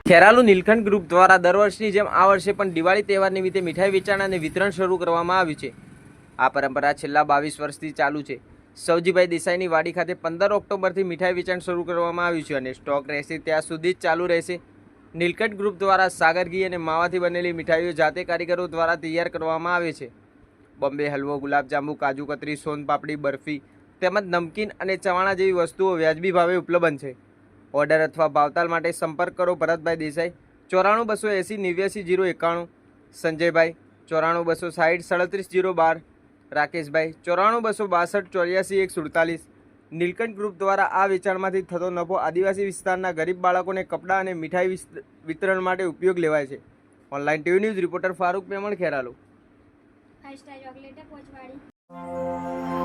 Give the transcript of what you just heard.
Kheralu Nilkanth group દ્વારા દર વર્ષની જેમ આ વર્ષે પણ દિવાળી તહેવાર નિમિત્તે મીઠાઈ વેચાણ અને વિતરણ શરૂ કરવામાં આવ્યું છે। આ પરંપરા છેલ્લા 22 વર્ષથી ચાલુ છે। સવજીભાઈ દેસાઈની વાડી ખાતે 15 ઓક્ટોબરથી મીઠાઈ વેચાણ શરૂ કરવામાં આવ્યું છે અને સ્ટોક રહેશે ત્યાં સુધી જ ચાલુ રહેશે। નીલકંઠ ગ્રુપ દ્વારા સાગર ઘી અને માવાથી બનેલી મીઠાઈઓ જાતે કારીગરો દ્વારા તૈયાર કરવામાં આવે છે। બોમ્બે હલવો, ગુલાબજાંબુ, કાજુ કતરી, સોન પાપડી, બરફી તેમજ નમકીન અને ચવાણા જેવી વસ્તુઓ વ્યાજબી ભાવે ઉપલબ્ધ છે। ઓર્ડર અથવા ભાવતાલ માટે સંપર્ક કરો ભરતભાઈ દેસાઈ 94 280 89 091, સંજયભાઈ 94 260 37 012, રાકેશભાઈ 94 262 84 147। નીલકંઠ ગ્રુપ દ્વારા આ વેચાણમાંથી થતો નફો આદિવાસી વિસ્તારના ગરીબ બાળકોને કપડાં અને મીઠાઈ વિતરણ માટે ઉપયોગ લેવાય છે। Online TV news reporter Farooq Memon, Kheralu. 5 star chocolate પહોંચવાડી।